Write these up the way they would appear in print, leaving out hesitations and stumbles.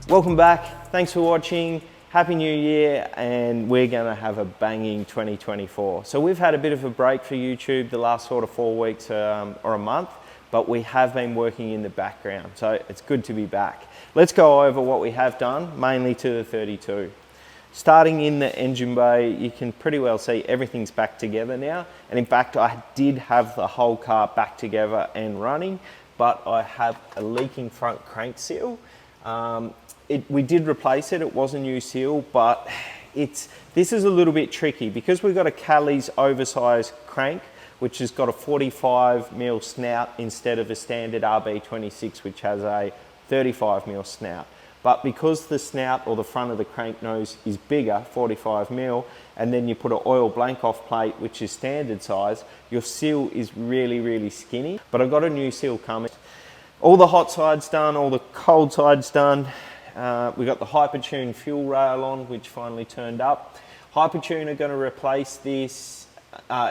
Welcome back, thanks for watching, Happy New Year, and we're gonna have a banging 2024. So we've had a bit of a break for YouTube the last sort of 4 weeks or a month, but we have been working in the background, so it's good to be back. Let's go over what we have done, mainly to the 32. Starting in the engine bay, you can pretty well see everything's back together now, and in fact I did have the whole car back together and running, but I have a leaking front crank seal. We did replace it, it was a new seal, but this is a little bit tricky because we've got a Callie's oversized crank, which has got a 45mm snout instead of a standard RB26, which has a 35mm snout. But because the snout or the front of the crank nose is bigger, 45mm, and then you put an oil blank off plate, which is standard size, your seal is really, really skinny. But I've got a new seal coming. All the hot sides done, all the cold sides done. We got the Hypertune fuel rail on, which finally turned up. Hypertune are going to replace this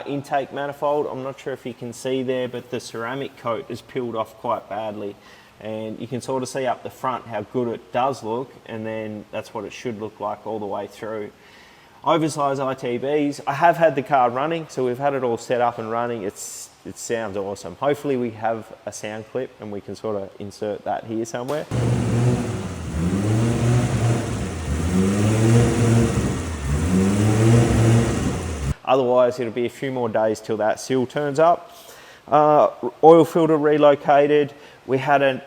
intake manifold. I'm not sure if you can see there, but the ceramic coat is peeled off quite badly. And you can sort of see up the front how good it does look, and then that's what it should look like all the way through. Oversized ITBs. I have had the car running, so we've had it all set up and running. It sounds awesome. Hopefully we have a sound clip and we can sort of insert that here somewhere. Otherwise, it'll be a few more days till that seal turns up. Oil filter relocated. We had an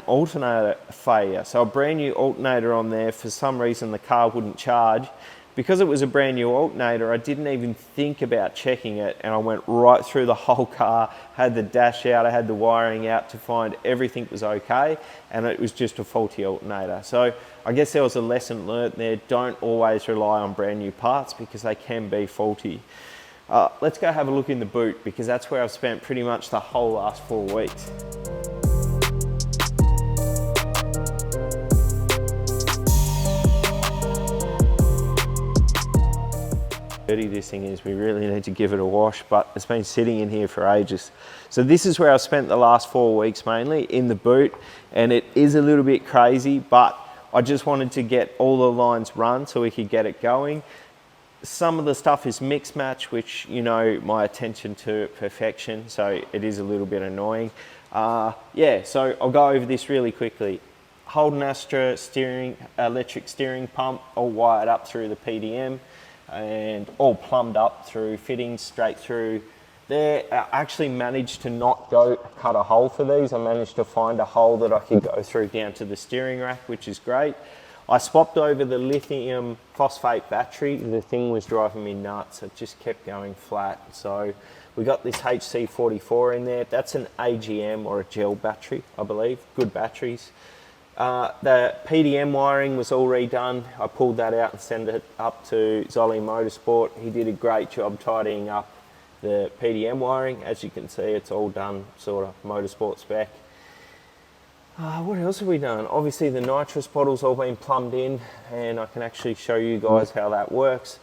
alternator failure, so a brand new alternator on there. For some reason, the car wouldn't charge. Because it was a brand new alternator, I didn't even think about checking it, and I went right through the whole car, had the dash out, I had the wiring out to find everything was okay, and it was just a faulty alternator. So I guess there was a lesson learnt there. Don't always rely on brand new parts because they can be faulty. Let's go have a look in the boot, because that's where I've spent pretty much the whole last 4 weeks. Dirty this thing is, we really need to give it a wash, but it's been sitting in here for ages. So this is where I've spent the last 4 weeks, mainly in the boot, and it is a little bit crazy, but I just wanted to get all the lines run so we could get it going. Some of the stuff is mix match, which, you know, my attention to perfection, so it is a little bit annoying. Yeah, so I'll go over this really quickly. Holden Astra electric steering pump, all wired up through the PDM and all plumbed up through fittings straight through there. I actually managed to not cut a hole for these. I managed to find a hole that I could go through down to the steering rack, which is great. I swapped over the lithium phosphate battery. The thing was driving me nuts. It just kept going flat. So we got this HC44 in there. That's an AGM or a gel battery, I believe. Good batteries. The PDM wiring was all redone. I pulled that out and sent it up to Zolly Motorsport. He did a great job tidying up the PDM wiring. As you can see, it's all done sort of motorsport spec. What else have we done? Obviously the nitrous bottle's all been plumbed in, and I can actually show you guys how that works.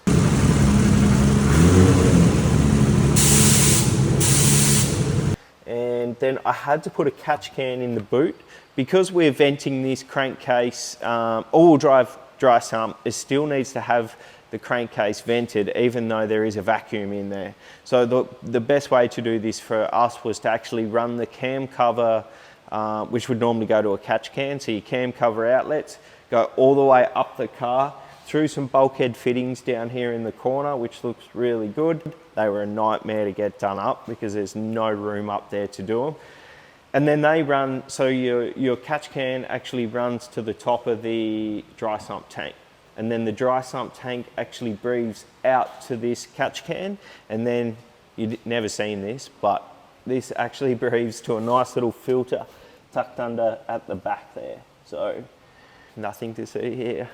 And then I had to put a catch can in the boot. Because we're venting this crankcase, all-wheel drive dry sump, it still needs to have the crankcase vented, even though there is a vacuum in there. So the best way to do this for us was to actually run the cam cover, which would normally go to a catch can, so your cam cover outlets go all the way up the car, through some bulkhead fittings down here in the corner, which looks really good. They were a nightmare to get done up because there's no room up there to do them. And then they run, so your catch can actually runs to the top of the dry sump tank. And then the dry sump tank actually breathes out to this catch can. And then, you've never seen this, but this actually breathes to a nice little filter tucked under at the back there. So, nothing to see here.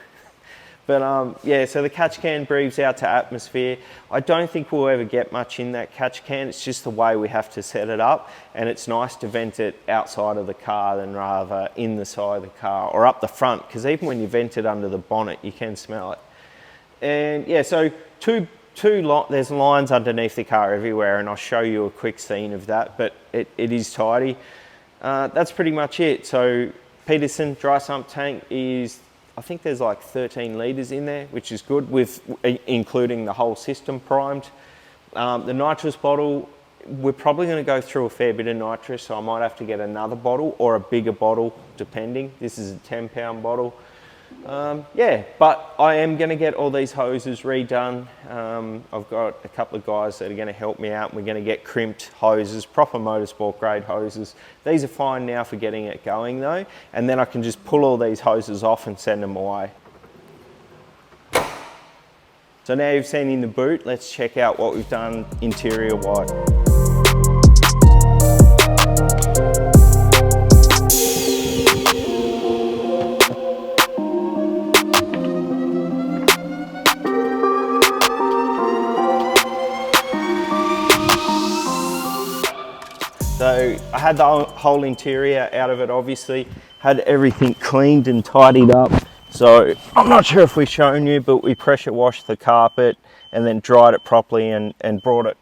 But yeah, so the catch can breathes out to atmosphere. I don't think we'll ever get much in that catch can. It's just the way we have to set it up, and it's nice to vent it outside of the car than rather in the side of the car or up the front, because even when you vent it under the bonnet, you can smell it. And yeah, so there's lines underneath the car everywhere, and I'll show you a quick scene of that, but it is tidy. That's pretty much it. So Peterson dry sump tank is, I think there's like 13 litres in there, which is good, with including the whole system primed. The nitrous bottle, we're probably going to go through a fair bit of nitrous, so I might have to get another bottle or a bigger bottle, depending. This is a 10-pound bottle. Yeah, but I am going to get all these hoses redone. I've got a couple of guys that are going to help me out. We're going to get crimped hoses, proper motorsport grade hoses. These are fine now for getting it going though, and then I can just pull all these hoses off and send them away. So now you've seen in the boot, let's check out what we've done interior wide. So I had the whole interior out of it, obviously, had everything cleaned and tidied up. So I'm not sure if we've shown you, but we pressure washed the carpet and then dried it properly and brought it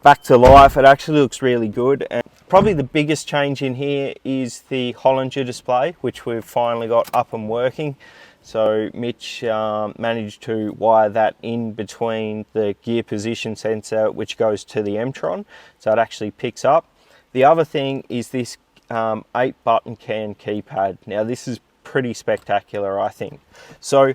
back to life. It actually looks really good. And probably the biggest change in here is the Hollinger display, which we've finally got up and working. So Mitch managed to wire that in between the gear position sensor, which goes to the M-Tron, so it actually picks up. The other thing is this 8-button CAN keypad. Now this is pretty spectacular, I think. So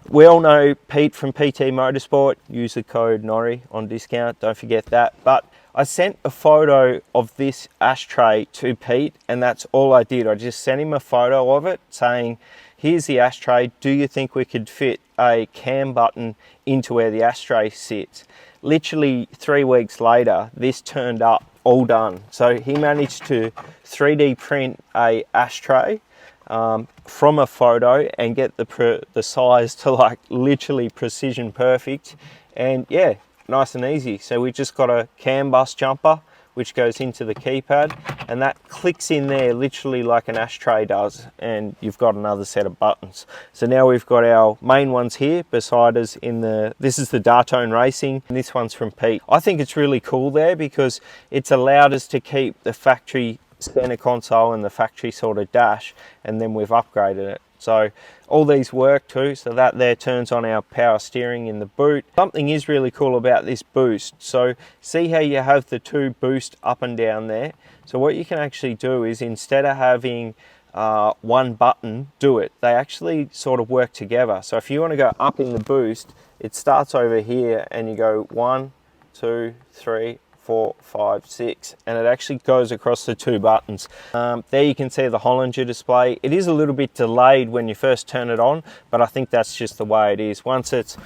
we all know Pete from PT Motorsport, use the code NORI on discount, don't forget that. But I sent a photo of this ashtray to Pete, and that's all I did. I just sent him a photo of it saying, here's the ashtray, do you think we could fit a CAN button into where the ashtray sits? Literally 3 weeks later, this turned up all done. So he managed to 3D print a ashtray from a photo and get the size to like literally precision perfect, and yeah, nice and easy. So we just got a CAN bus jumper which goes into the keypad, and that clicks in there literally like an ashtray does, and you've got another set of buttons. So now we've got our main ones here beside us this is the Dartone Racing, and this one's from Pete. I think it's really cool there because it's allowed us to keep the factory center console and the factory sort of dash, and then we've upgraded it. So all these work too, so that there turns on our power steering in the boot. Something is really cool about this boost. So see how you have the two boost up and down there? So what you can actually do is, instead of having one button do it, they actually sort of work together. So if you want to go up in the boost, it starts over here and you go 1, 2, 3, 4, 5, 6, and it actually goes across the two buttons. There you can see the Hollinger display. It is a little bit delayed when you first turn it on, but I think that's just the way it is. Once it's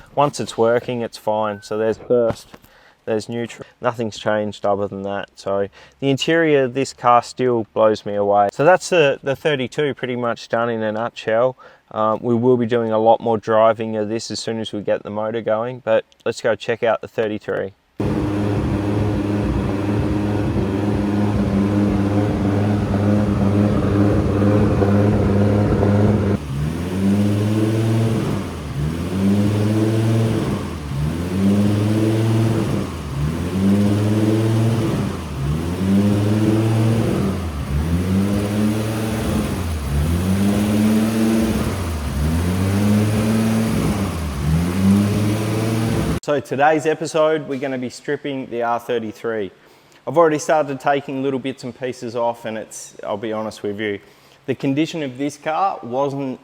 working, it's fine. So there's first, there's neutral. Nothing's changed other than that. So the interior of this car still blows me away. So that's the 32 pretty much done in a nutshell. We will be doing a lot more driving of this as soon as we get the motor going, but let's go check out the 33. So today's episode, we're going to be stripping the R33. I've already started taking little bits and pieces off, and I'll be honest with you, the condition of this car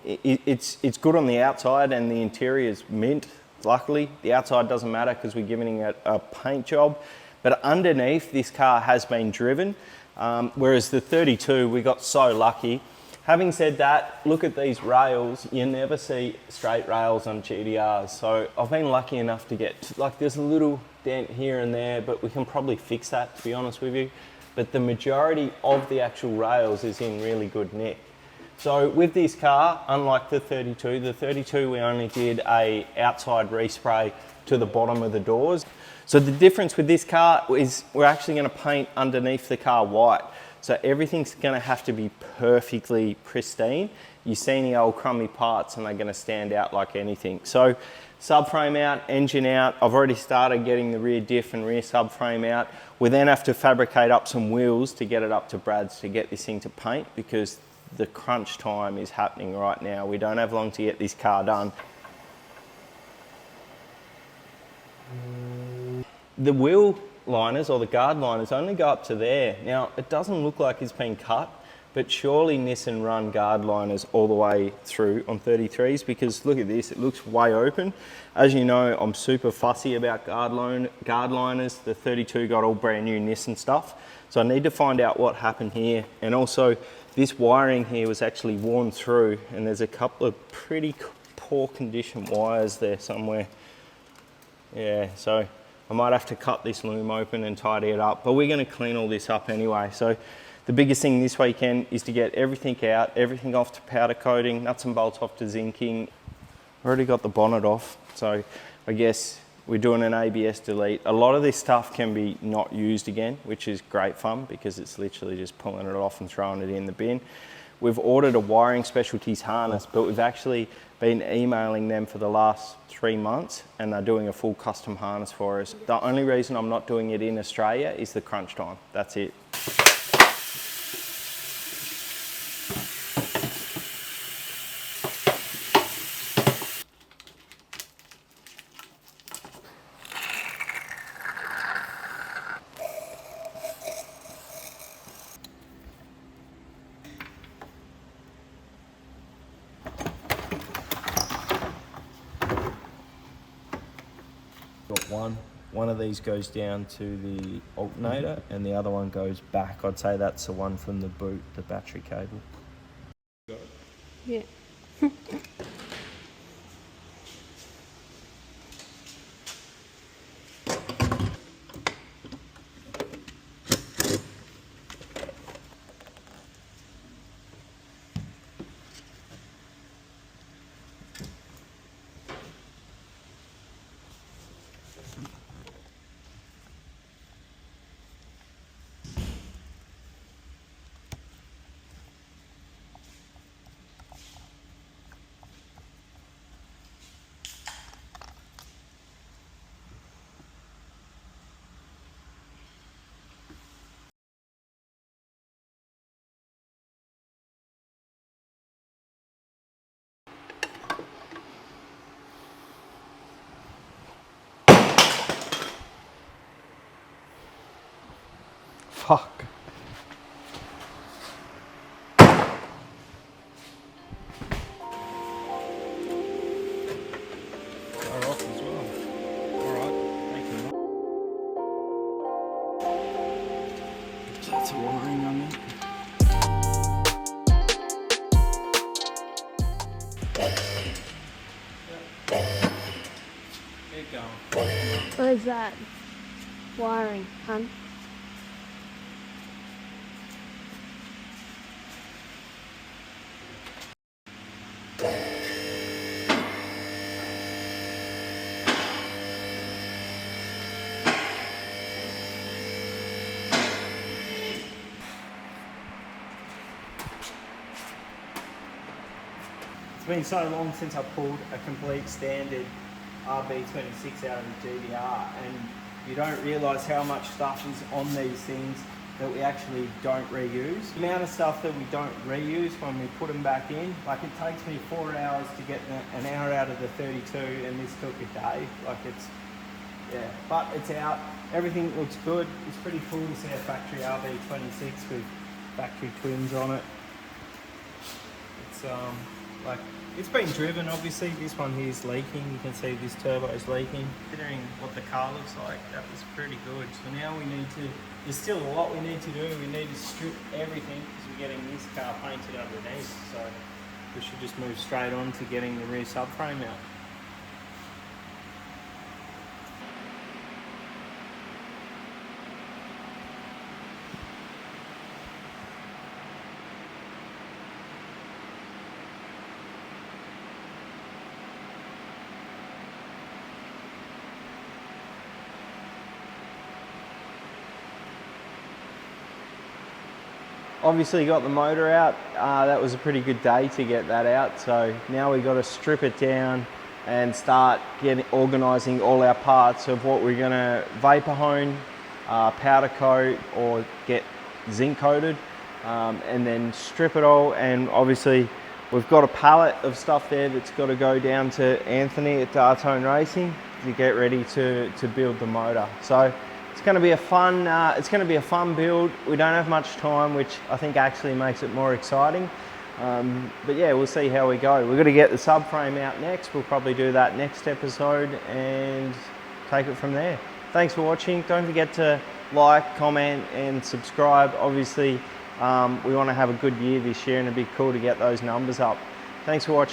it's good on the outside, and the interior is mint, luckily. The outside doesn't matter because we're giving it a paint job, but underneath this car has been driven, whereas the 32, we got so lucky. Having said that, look at these rails. You never see straight rails on GTRs. So I've been lucky enough to get, like, there's a little dent here and there, but we can probably fix that, to be honest with you. But the majority of the actual rails is in really good nick. So with this car, unlike the 32 we only did a outside respray to the bottom of the doors. So the difference with this car is we're actually going to paint underneath the car white. So everything's going to have to be perfectly pristine. You see any old crummy parts and they're going to stand out like anything. So subframe out, engine out. I've already started getting the rear diff and rear subframe out. We then have to fabricate up some wheels to get it up to Brad's to get this thing to paint, because the crunch time is happening right now. We don't have long to get this car done. The wheel liners or the guard liners only go up to there. Now, it doesn't look like it's been cut, but surely Nissan run guard liners all the way through on 33s, because look at this, it looks way open. As you know, I'm super fussy about guard liners. The 32 got all brand new Nissan stuff. So I need to find out what happened here. And also this wiring here was actually worn through, and there's a couple of pretty poor condition wires there somewhere. Yeah, so I might have to cut this loom open and tidy it up, but we're gonna clean all this up anyway. So the biggest thing this weekend is to get everything out, everything off to powder coating, nuts and bolts off to zinking. Already got the bonnet off, so I guess we're doing an ABS delete. A lot of this stuff can be not used again, which is great fun because it's literally just pulling it off and throwing it in the bin. We've ordered a wiring specialties harness, but we've actually been emailing them for the last 3 months, and they're doing a full custom harness for us. The only reason I'm not doing it in Australia is the crunch time. That's it. Got one of these goes down to the alternator and the other one goes back. I'd say that's the one from the boot, the battery cable. Yeah. Fuck. They're off as well. Alright, thank you. So that's a wiring on it. Keep going. What is that? Wiring, hun? It's been so long since I pulled a complete standard RB26 out of the GDR, and you don't realise how much stuff is on these things that we actually don't reuse. The amount of stuff that we don't reuse when we put them back in, like it takes me 4 hours to get an hour out of the 32, and this took a day. Like it's, yeah, but it's out. Everything looks good. It's pretty cool to see a factory RB26 with factory twins on it. It's like, it's been driven, obviously. This one here is leaking. You can see this turbo is leaking. Considering what the car looks like, that was pretty good. So now we need to, there's still a lot we need to do. We need to strip everything because we're getting this car painted underneath. So we should just move straight on to getting the rear subframe out. Obviously got the motor out. That was a pretty good day to get that out. So now we got to strip it down and start organising all our parts of what we're going to vapor hone, powder coat or get zinc coated. and then strip it all. And obviously we've got a pallet of stuff there that's got to go down to Anthony at Dartone Racing to get ready to build the motor. So it's going to be a fun build. We don't have much time, which I think actually makes it more exciting. But yeah, we'll see how we go. We're going to get the subframe out next. We'll probably do that next episode and take it from there. Thanks for watching. Don't forget to like, comment and subscribe. Obviously, we want to have a good year this year and it'd be cool to get those numbers up. Thanks for watching.